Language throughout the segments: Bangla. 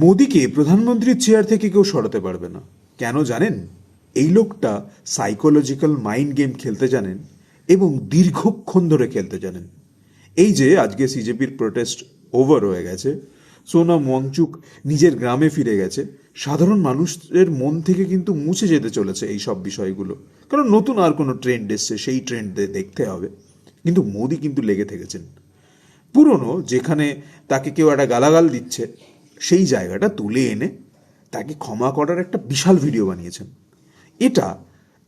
মোদিকে প্রধানমন্ত্রীর চেয়ার থেকে কেউ সরাতে পারবে না। কেন জানেন? এই লোকটা সাইকোলজিক্যাল মাইন্ড গেম খেলতে জানেন এবং দীর্ঘক্ষণ ধরে খেলতে জানেন। এই যে আজকে সিজেপির প্রোটেস্ট ওভার হয়ে গেছে, সোনাম ওয়াংচুক নিজের গ্রামে ফিরে গেছে, সাধারণ মানুষের মন থেকে কিন্তু মুছে যেতে চলেছে এই সব বিষয়গুলো। কারণ নতুন আর কোনো ট্রেন্ড এসছে, সেই ট্রেন্ড দেখতে হবে। কিন্তু মোদি কিন্তু লেগে থেকেছেন। পুরনো যেখানে তাকে কেউ একটা গালাগাল দিচ্ছে, সেই জায়গাটা তুলে এনে তাকে ক্ষমা করার একটা বিশাল ভিডিও বানিয়েছেন। এটা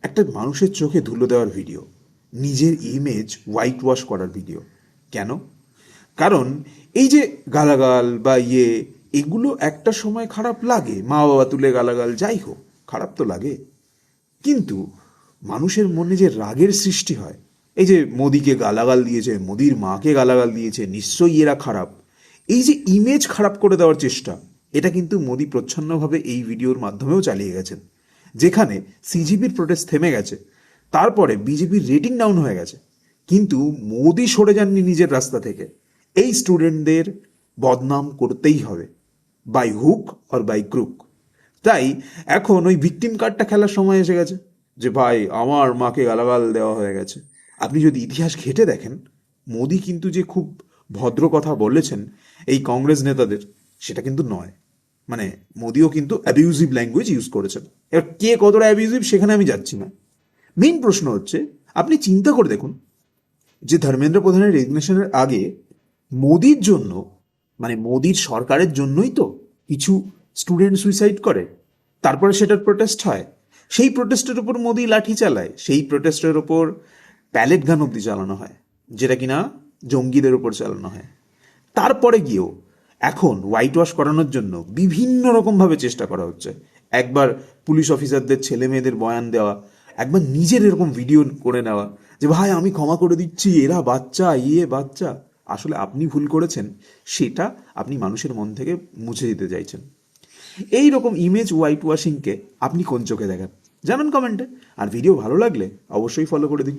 একটা মানুষের চোখে ধুলো দেওয়ার ভিডিও, নিজের ইমেজ হোয়াইট ওয়াশ করার ভিডিও। কেন? কারণ এই যে গালাগাল বা এগুলো একটা সময় খারাপ লাগে, মা বাবা তুলে গালাগাল যাই হোক, খারাপ তো লাগে। কিন্তু মানুষের মনে যে রাগের সৃষ্টি হয়, এই যে মোদিকে গালাগাল দিয়েছে, মোদির মাকে গালাগাল দিয়েছে, নিশ্চয়ই এরা খারাপ, এই যে ইমেজ খারাপ করে দেওয়ার চেষ্টা, এটা কিন্তু মোদি প্রচ্ছন্নভাবে এই ভিডিওর মাধ্যমেও চালিয়ে গেছেন। যেখানে সিজিপির প্রোটেস্ট থেমে গেছে, তারপরে বিজেপির রেটিং ডাউন হয়ে গেছে, কিন্তু মোদি সরে যাননি নিজের রাস্তা থেকে। এই স্টুডেন্টদের বদনাম করতেই হবে, by hook or by crook. তাই এখন ওই ভিকটিম কার্ডটা খেলার সময় এসে গেছে, যে ভাই আমার মাকে গালাগাল দেওয়া হয়ে গেছে। আপনি যদি ইতিহাস ঘেঁটে দেখেন, মোদি কিন্তু যে খুব ভদ্র কথা বলেছেন এই কংগ্রেস নেতাদের, সেটা কিন্তু নয়। মানে মোদিও কিন্তু অ্যাবিউজিভ ল্যাঙ্গুয়েজ ইউজ করেছেন। এবার কে কতটা অ্যাবিউজিভ সেখানে আমি যাচ্ছি না। মেইন প্রশ্ন হচ্ছে, আপনি চিন্তা করে দেখুন যে ধর্মেন্দ্র প্রধানের রেজিগনেশনের আগে মোদির জন্য, মানে মোদির সরকারের জন্যই তো কিছু স্টুডেন্ট সুইসাইড করে, তারপরে সেটার প্রোটেস্ট হয়, সেই প্রোটেস্টের ওপর মোদি লাঠি চালায়, সেই প্রোটেস্টের ওপর প্যালেট গান অব্দি চালানো হয়, যেটা কিনা জঙ্গিদের ওপর চালানো হয়। তারপরে গিয়েও এখন হোয়াইট ওয়াশ করানোর জন্য বিভিন্ন রকমভাবে চেষ্টা করা হচ্ছে। একবার পুলিশ অফিসারদের ছেলে মেয়েদের বয়ান দেওয়া, একবার নিজের এরকম ভিডিও করে নেওয়া, যে ভাই আমি ক্ষমা করে দিচ্ছি, এরা বাচ্চা, বাচ্চা। আসলে আপনি ভুল করেছেন, সেটা আপনি মানুষের মন থেকে মুছে দিতে চাইছেন। এই রকম ইমেজ হোয়াইট ওয়াশিংকে আপনি কোন চোখে দেখেন জানান কমেন্টে। আর ভিডিও ভালো লাগলে অবশ্যই ফলো করে দিন।